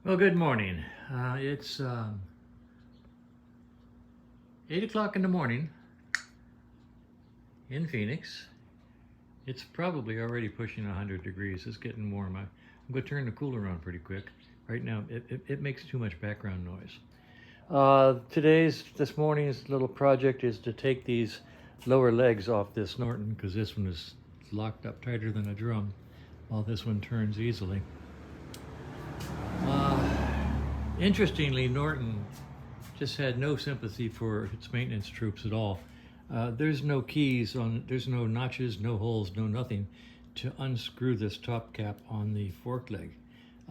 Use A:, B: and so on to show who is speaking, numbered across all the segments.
A: Well, good morning. It's 8 o'clock in the morning in Phoenix. It's probably already pushing 100 degrees. It's getting warm. I'm going to turn the cooler on pretty quick. Right now, it makes too much background noise. This morning's little project is to take these lower legs off this Norton, because this one is locked up tighter than a drum, while this one turns easily. Interestingly, Norton just had no sympathy for its maintenance troops at all. There's no keys on, there's no notches, no holes, no nothing to unscrew this top cap on the fork leg.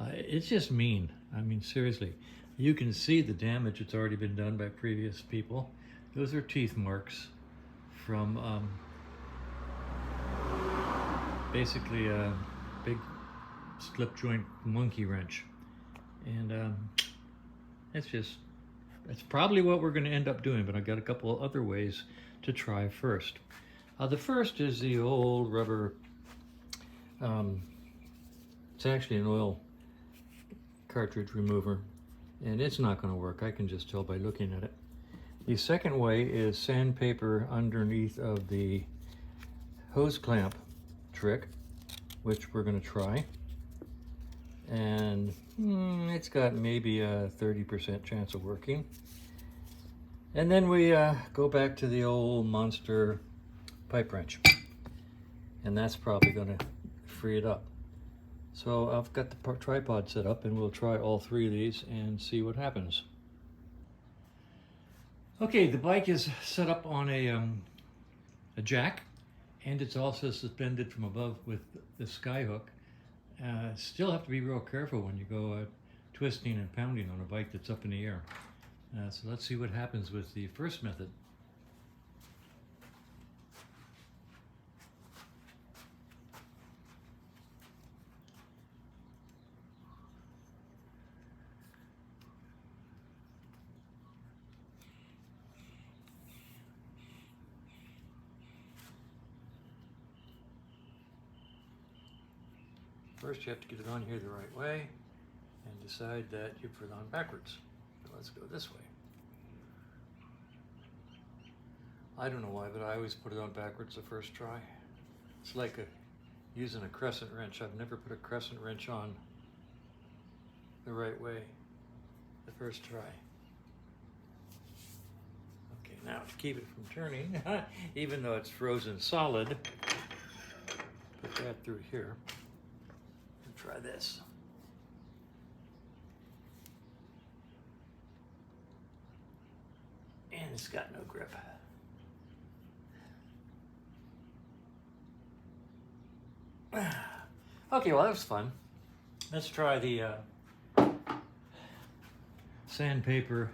A: It's just mean. I mean, seriously. You can see the damage that's already been done by previous people. Those are teeth marks from basically a big slip joint monkey wrench. And that's probably what we're going to end up doing, but I've got a couple of other ways to try first. The first is the old rubber, it's actually an oil cartridge remover, and it's not going to work. I can just tell by looking at it. The second way is sandpaper underneath of the hose clamp trick, which we're going to try. And it's got maybe a 30% chance of working. And then we go back to the old monster pipe wrench, and that's probably going to free it up. So I've got the tripod set up, and we'll try all three of these and see what happens. Okay, the bike is set up on a jack, and it's also suspended from above with the sky hook. Still have to be real careful when you go twisting and pounding on a bike that's up in the air. So let's see what happens with the first method. First, you have to get it on here the right way and decide that you put it on backwards. So let's go this way. I don't know why, but I always put it on backwards the first try. It's like using a crescent wrench. I've never put a crescent wrench on the right way the first try. Okay, now to keep it from turning, even though it's frozen solid, put that through here. Try this. And it's got no grip. Okay, well that was fun. Let's try the sandpaper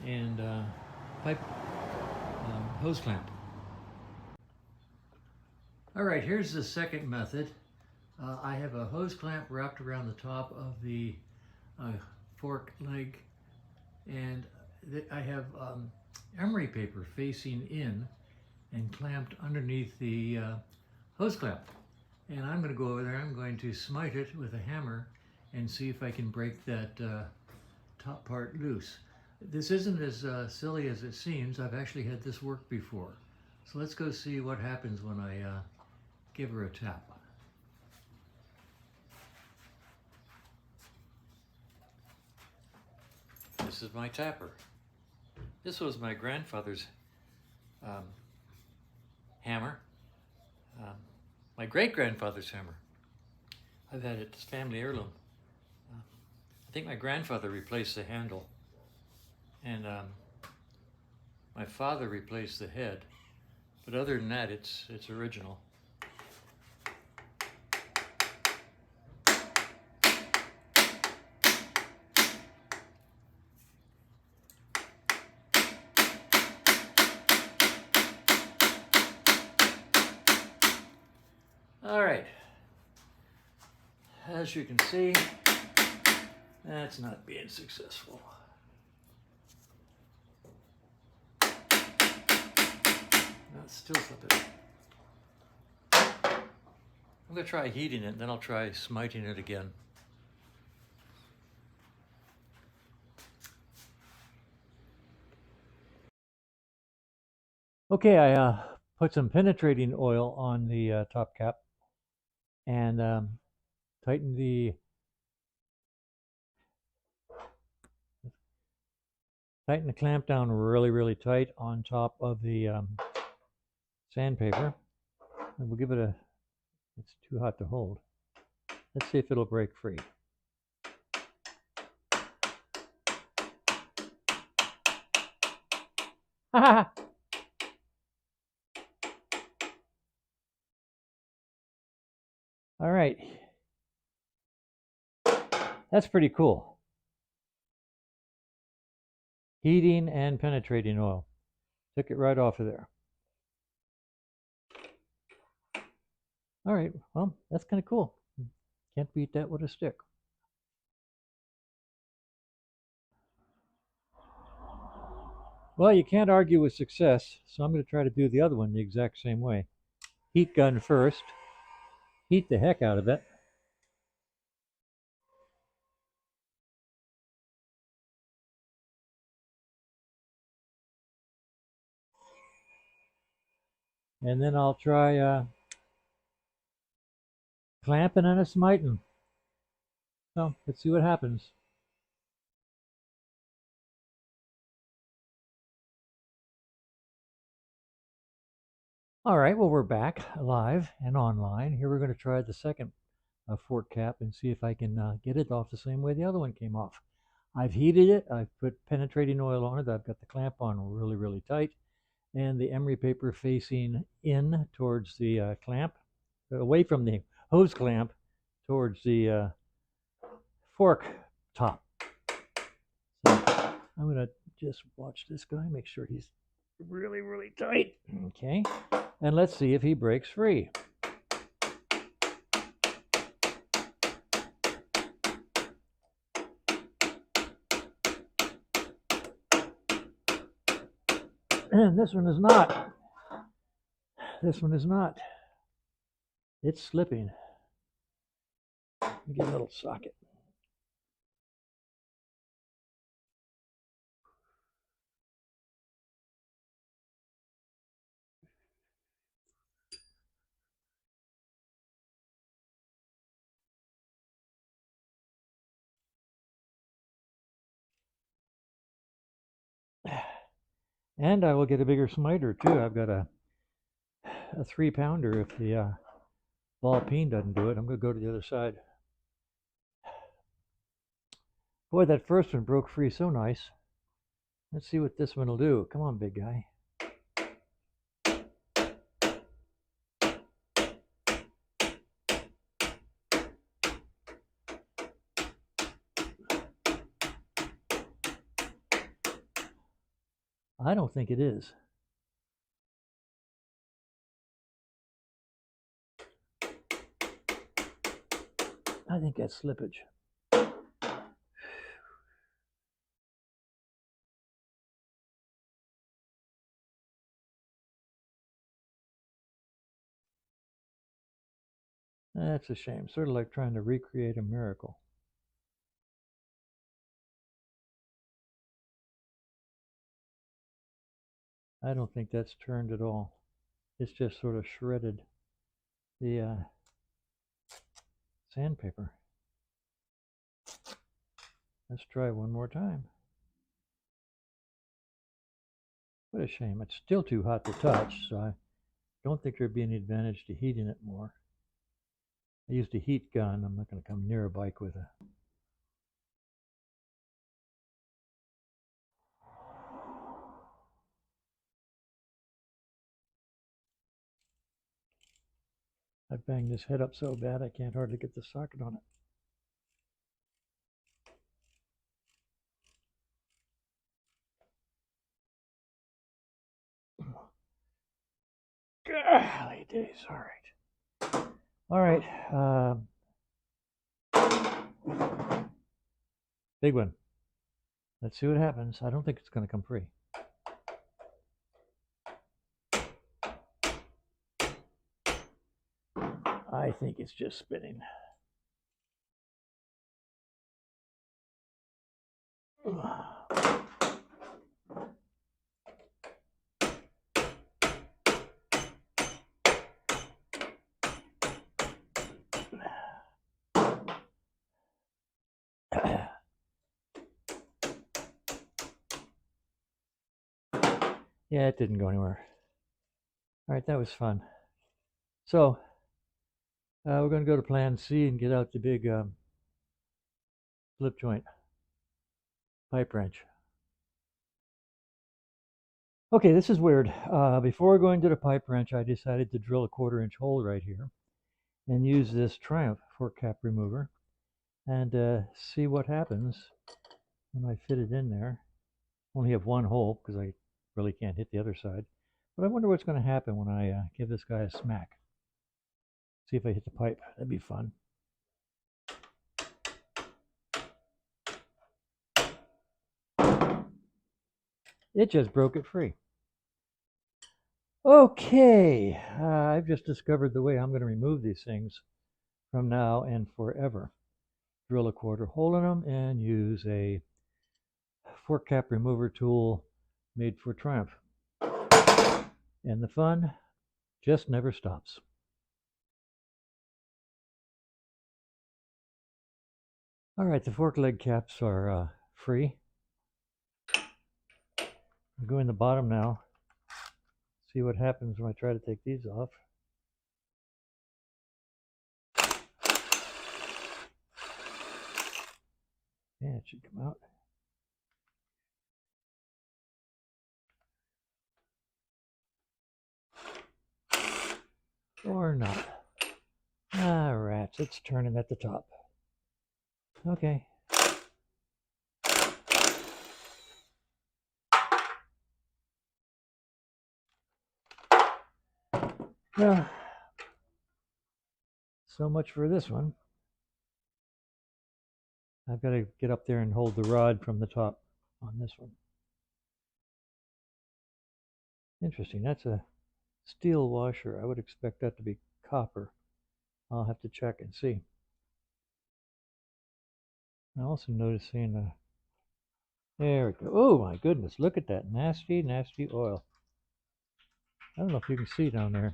A: and pipe hose clamp. All right, here's the second method. I have a hose clamp wrapped around the top of the fork leg, and I have emery paper facing in and clamped underneath the hose clamp. And I'm going to go over there, I'm going to smite it with a hammer and see if I can break that top part loose. This isn't as silly as it seems. I've actually had this work before. So let's go see what happens when I give her a tap. This is my tapper. This was my grandfather's hammer, my great-grandfather's hammer. I've had it, it's family heirloom. I think my grandfather replaced the handle, and my father replaced the head, but other than that, it's original. All right, as you can see, that's not being successful. No, it's still slipping. I'm going to try heating it, and then I'll try smiting it again. Okay, I put some penetrating oil on the top cap and tightened the clamp down really, really tight on top of the sandpaper. And we'll give it a, it's too hot to hold. Let's see if it'll break free. All right. That's pretty cool. Heating and penetrating oil. Took it right off of there. All right. Well, that's kind of cool. Can't beat that with a stick. Well, you can't argue with success, so I'm going to try to do the other one the exact same way. Heat gun first. Heat the heck out of it. And then I'll try clamping and a smiting. So let's see what happens. All right, well, we're back live and online. Here we're going to try the second fork cap and see if I can get it off the same way the other one came off. I've heated it. I've put penetrating oil on it. I've got the clamp on really, really tight, and the emery paper facing in towards the clamp, away from the hose clamp towards the fork top. So I'm going to just watch this guy, make sure he's really, really tight. Okay, and let's see if he breaks free. And this one is not. This one is not. It's slipping. Let me get a little socket. And I will get a bigger smiter too. I've got a 3-pounder if the ball peen doesn't do it. I'm going to go to the other side. Boy, that first one broke free so nice. Let's see what this one will do. Come on, big guy. I don't think it is. I think that's slippage. That's a shame. Sort of like trying to recreate a miracle. I don't think that's turned at all. It's just sort of shredded the sandpaper. Let's try one more time. What a shame. It's still too hot to touch, so I don't think there'd be any advantage to heating it more. I used a heat gun. I'm not going to come near a bike with a. I banged this head up so bad I can't hardly get the socket on it. Golly days. All right. Big one. Let's see what happens. I don't think it's going to come free. I think it's just spinning. Yeah, it didn't go anywhere. All right, that was fun. So we're going to go to plan C and get out the big flip joint pipe wrench. Okay, this is weird. Before going to the pipe wrench, I decided to drill a 1/4-inch hole right here and use this Triumph fork cap remover and see what happens when I fit it in there. Only have one hole because I really can't hit the other side. But I wonder what's going to happen when I give this guy a smack. See if I hit the pipe. That'd be fun. It just broke it free. Okay, I've just discovered the way I'm going to remove these things from now and forever. Drill a 1/4 hole in them and use a fork cap remover tool made for Triumph. And the fun just never stops. All right, the fork leg caps are free. I'll go in the bottom now. See what happens when I try to take these off. Yeah, it should come out. Or not. Ah, rats, it's turning at the top. Okay. Well, so much for this one. I've got to get up there and hold the rod from the top on this one. Interesting, that's a steel washer. I would expect that to be copper. I'll have to check and see. I'm also noticing, there we go. Oh my goodness, look at that nasty, nasty oil. I don't know if you can see down there.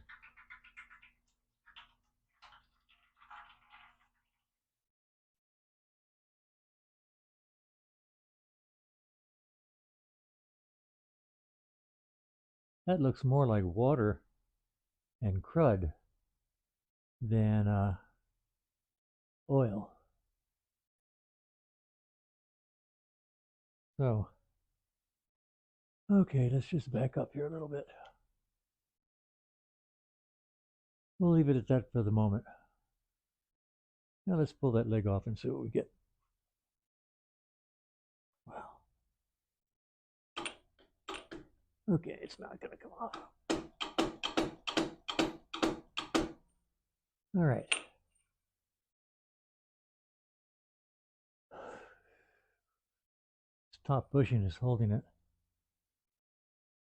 A: That looks more like water and crud than oil. So, okay, let's just back up here a little bit. We'll leave it at that for the moment. Now let's pull that leg off and see what we get. Wow. Okay, it's not going to come off. All right. This top bushing is holding it,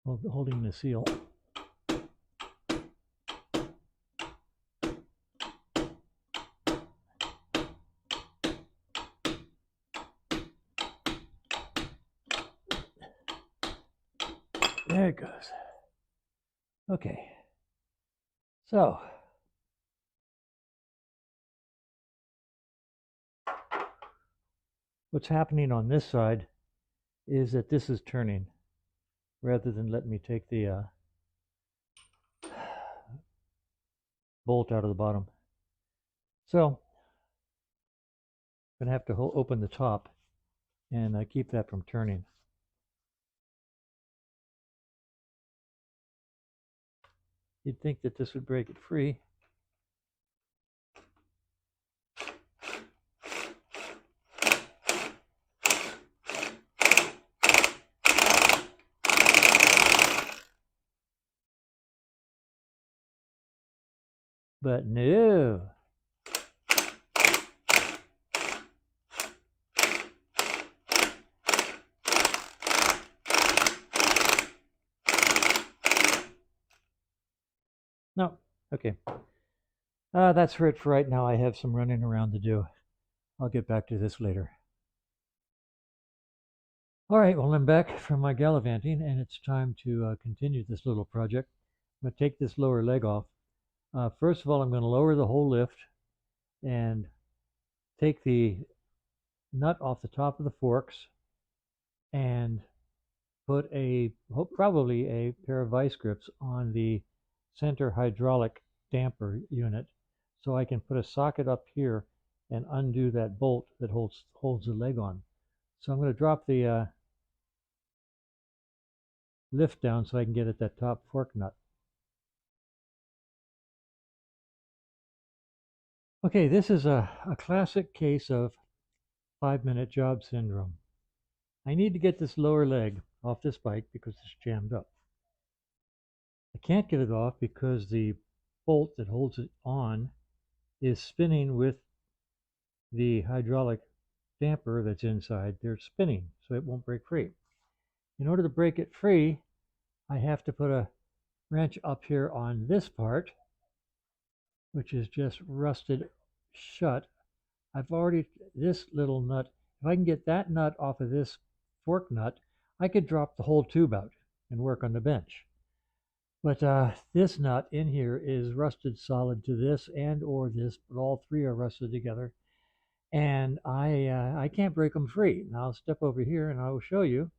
A: holding the seal. There it goes. Okay. So, what's happening on this side is that this is turning rather than letting me take the bolt out of the bottom. So, I'm going to have to open the top and keep that from turning. You'd think that this would break it free. But no. No, okay. That's for it for right now. I have some running around to do. I'll get back to this later. All right, well, I'm back from my gallivanting, and it's time to continue this little project. I'm going to take this lower leg off. First of all, I'm going to lower the whole lift and take the nut off the top of the forks and put probably a pair of vice grips on the center hydraulic damper unit, so I can put a socket up here and undo that bolt that holds the leg on. So I'm going to drop the lift down so I can get at that top fork nut. Okay, this is a classic case of 5-minute job syndrome. I need to get this lower leg off this bike because it's jammed up. I can't get it off because the bolt that holds it on is spinning with the hydraulic damper that's inside. They're spinning, so it won't break free. In order to break it free, I have to put a wrench up here on this part, which is just rusted shut. This little nut, if I can get that nut off of this fork nut, I could drop the whole tube out and work on the bench. But this nut in here is rusted solid to this and or this, but all three are rusted together. And I can't break them free. Now I'll step over here and I will show you.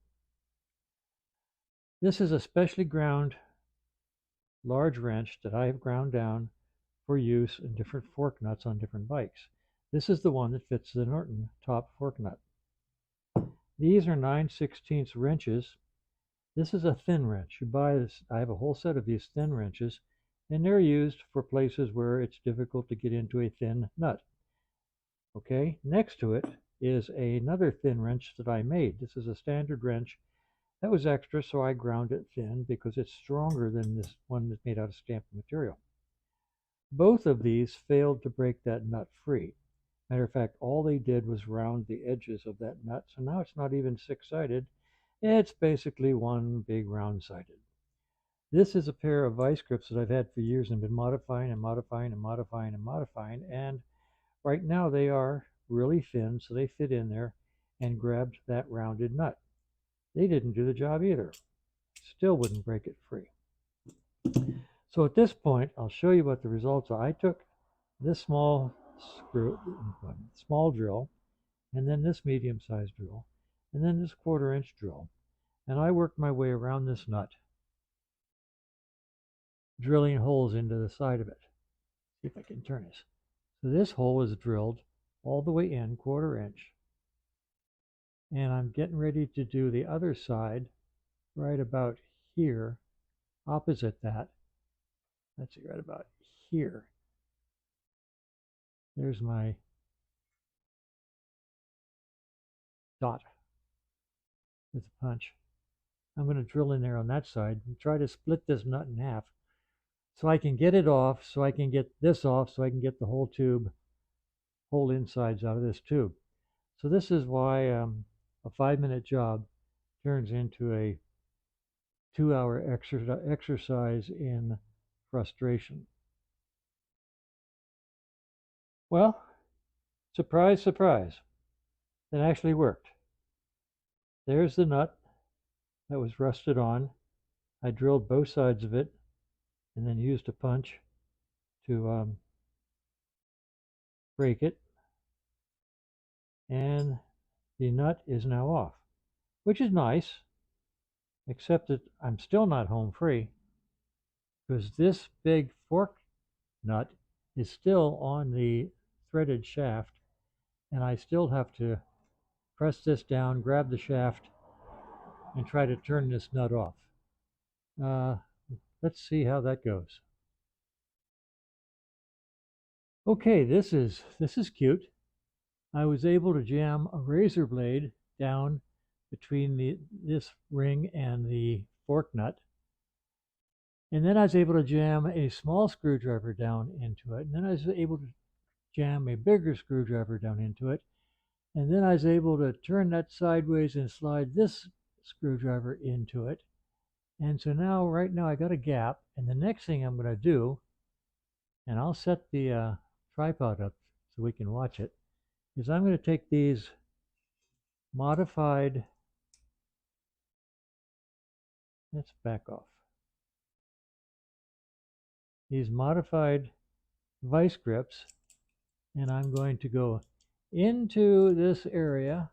A: This is a specially ground large wrench that I have ground down for use in different fork nuts on different bikes. This is the one that fits the Norton top fork nut. These are 9/16 wrenches. This is a thin wrench. You buy this. I have a whole set of these thin wrenches, and they're used for places where it's difficult to get into a thin nut. Okay, next to it is another thin wrench that I made. This is a standard wrench that was extra, so I ground it thin because it's stronger than this one that's made out of stamped material. Both of these failed to break that nut free. Matter of fact, all they did was round the edges of that nut, so now it's not even six-sided. It's basically one big round-sided. This is a pair of vice grips that I've had for years and been modifying and modifying and modifying and modifying, and right now they are really thin, so they fit in there and grabbed that rounded nut. They didn't do the job either. Still wouldn't break it free. So at this point, I'll show you what the results are. I took this small drill, and then this medium-sized drill, and then this 1/4-inch drill, and I worked my way around this nut, drilling holes into the side of it. See if I can turn this. So this hole was drilled all the way in, 1/4-inch, and I'm getting ready to do the other side right about here, opposite that. Let's see, right about here. There's my dot with the punch. I'm going to drill in there on that side and try to split this nut in half so I can get it off, so I can get this off, so I can get the whole insides out of this tube. So this is why a 5-minute job turns into a 2-hour exercise in frustration. Well, surprise, surprise, it actually worked. There's the nut that was rusted on. I drilled both sides of it and then used a punch to break it. And the nut is now off, which is nice, except that I'm still not home free because this big fork nut is still on the threaded shaft, and I still have to press this down, grab the shaft, and try to turn this nut off. Let's see how that goes. Okay, this is cute. I was able to jam a razor blade down between this ring and the fork nut. And then I was able to jam a small screwdriver down into it. And then I was able to jam a bigger screwdriver down into it. And then I was able to turn that sideways and slide this screwdriver into it. And so now, right now, I got a gap. And the next thing I'm going to do, and I'll set the tripod up so we can watch it, is I'm going to take these modified, let's back off, these modified vice grips, and I'm going to go into this area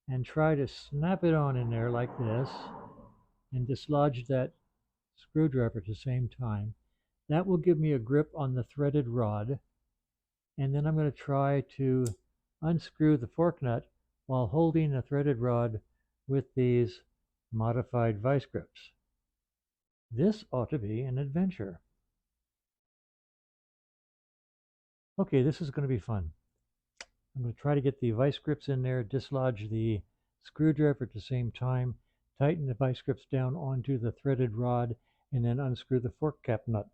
A: and try to snap it on in there like this. and dislodge that screwdriver at the same time. That will give me a grip on the threaded rod. And then I'm going to try to unscrew the fork nut while holding the threaded rod with these modified vice grips. This ought to be an adventure. Okay, this is going to be fun. I'm going to try to get the vice grips in there, dislodge the screwdriver at the same time, tighten the vice grips down onto the threaded rod, and then unscrew the fork cap nut.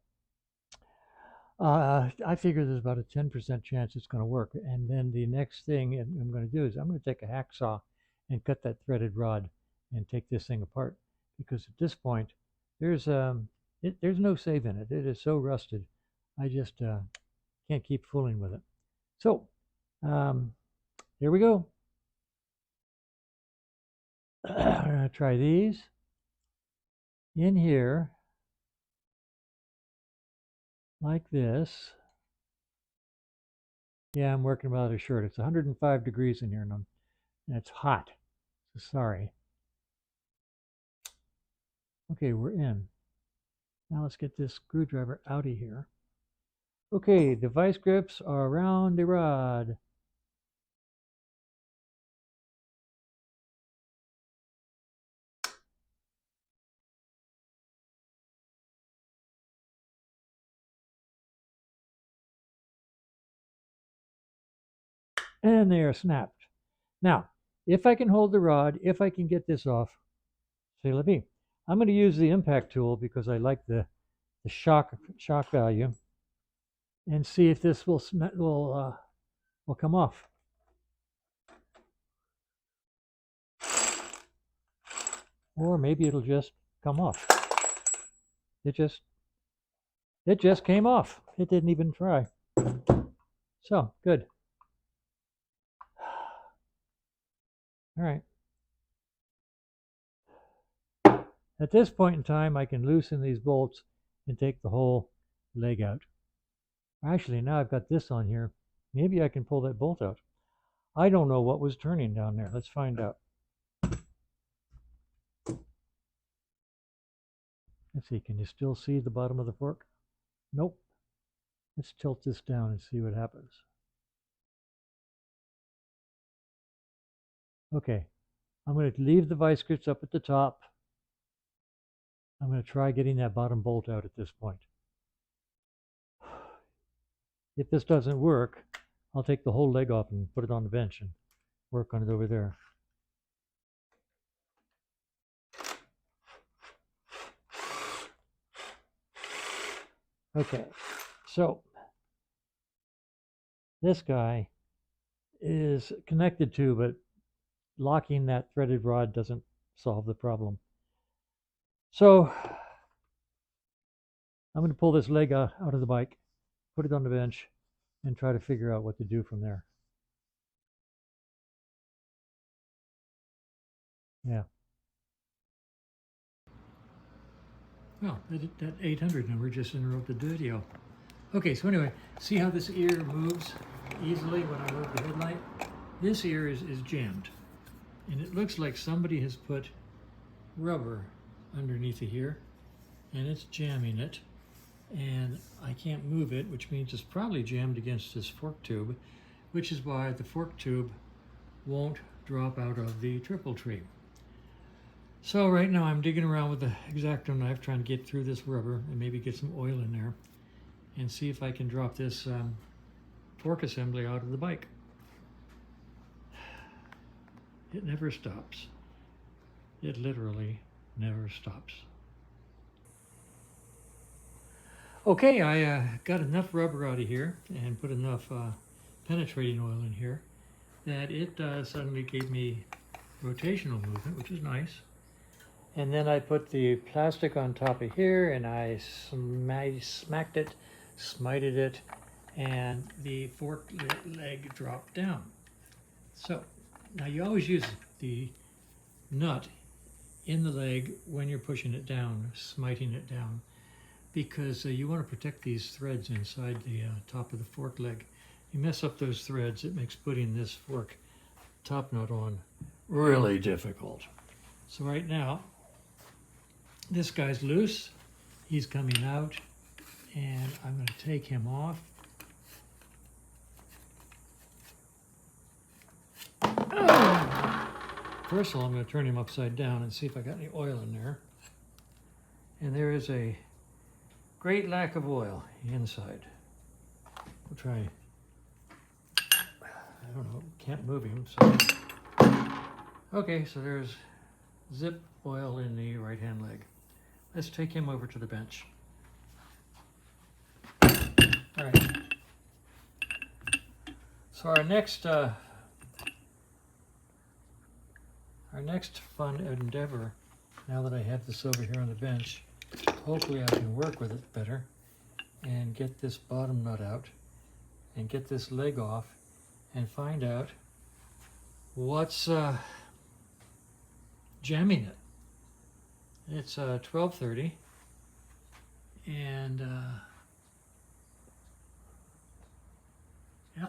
A: I figure there's about a 10% chance it's going to work. And then the next thing I'm going to do is I'm going to take a hacksaw and cut that threaded rod and take this thing apart. Because at this point, there's no save in it. It is so rusted. I just can't keep fooling with it. So here we go. I'm going to try these in here like this. Yeah, I'm working without a shirt. It's 105 degrees in here and it's hot. So sorry. Okay, we're in. Now let's get this screwdriver out of here. Okay, the vice grips are around the rod. And they are snapped. Now, if I can hold the rod, if I can get this off, say let me. I'm going to use the impact tool because I like the shock value, and see if this will come off. Or maybe it'll just come off. It just came off. It didn't even try. So, good. All right. At this point in time, I can loosen these bolts and take the whole leg out. Actually, now I've got this on here. Maybe I can pull that bolt out. I don't know what was turning down there. Let's find out. Let's see, can you still see the bottom of the fork? Nope. Let's tilt this down and see what happens. Okay, I'm going to leave the vice grips up at the top. I'm going to try getting that bottom bolt out at this point. If this doesn't work, I'll take the whole leg off and put it on the bench and work on it over there. Okay, so this guy is connected to, but locking that threaded rod doesn't solve the problem. So I'm going to pull this leg out of the bike, put it on the bench, and try to figure out what to do from there. Yeah. Well, that 800 number just interrupted the video. Okay, so anyway, see how this ear moves easily when I move the headlight? This ear is jammed. And it looks like somebody has put rubber underneath of here, and it's jamming it. And I can't move it, which means it's probably jammed against this fork tube, which is why the fork tube won't drop out of the triple tree. So right now I'm digging around with the X-Acto knife trying to get through this rubber and maybe get some oil in there and see if I can drop this fork assembly out of the bike. It never stops. It literally never stops. Okay, I got enough rubber out of here and put enough penetrating oil in here that it suddenly gave me rotational movement, which is nice. And then I put the plastic on top of here and I smacked it, smited it, and the fork leg dropped down. So now you always use the nut in the leg when you're pushing it down, smiting it down, because you want to protect these threads inside the top of the fork leg. You mess up those threads, it makes putting this fork top nut on really difficult. So right now, This guy's loose. He's coming out, and I'm going to take him off. Oh! First of all, I'm going to turn him upside down and see if I got any oil in there. And there is a great lack of oil inside. We'll try. I don't know, can't move him. So. Okay, so there's zip oil in the right hand leg. Let's take him over to the bench. All right. So our next fun endeavor, now that I have this over here on the bench, hopefully I can work with it better and get this bottom nut out and get this leg off and find out what's jamming it. It's 12:30 and yeah,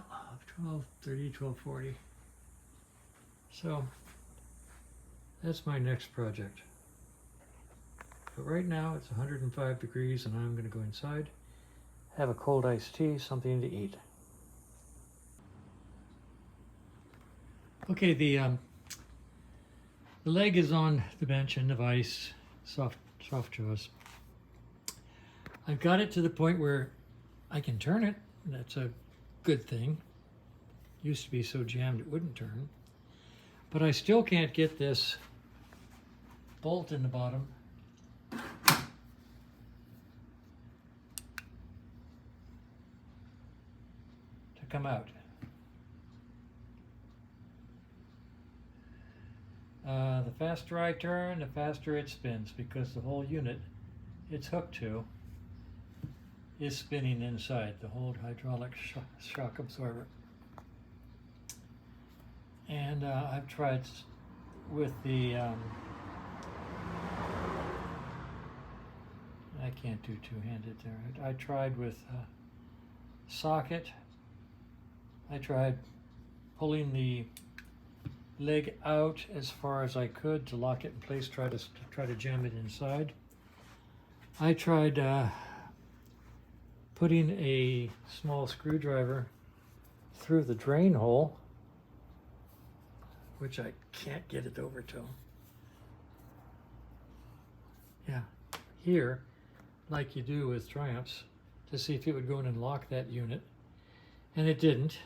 A: 12:30, 12:40. So that's my next project. But right now it's 105 degrees and I'm going to go inside, have a cold iced tea, something to eat. Okay, the leg is on the bench in the vise, soft jaws. I've got it to the point where I can turn it. That's a good thing. Used to be so jammed it wouldn't turn. But I still can't get this bolt in the bottom to come out. The faster I turn, the faster it spins, because the whole unit it's hooked to is spinning inside, the whole hydraulic shock absorber. And I've tried with the, I can't do two-handed there. I tried with socket. I tried pulling the leg out as far as I could to lock it in place, try to jam it inside. I tried putting a small screwdriver through the drain hole, which I can't get it over to. Yeah, here, like you do with Triumphs, to see if it would go in and lock that unit, and it didn't.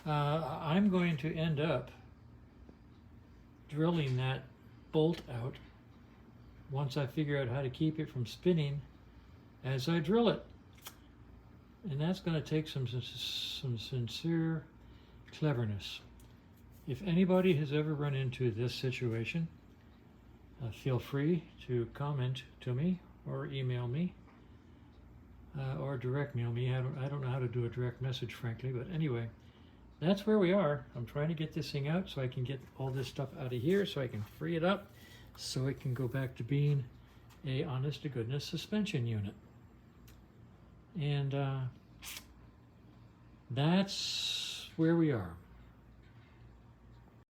A: I'm going to end up drilling that bolt out once I figure out how to keep it from spinning as I drill it. And that's going to take some sincere cleverness. If anybody has ever run into this situation, feel free to comment to me or email me or direct mail me. I don't know how to do a direct message, frankly, but anyway. That's where we are. I'm trying to get this thing out so I can get all this stuff out of here so I can free it up so it can go back to being a honest-to-goodness suspension unit. And that's where we are.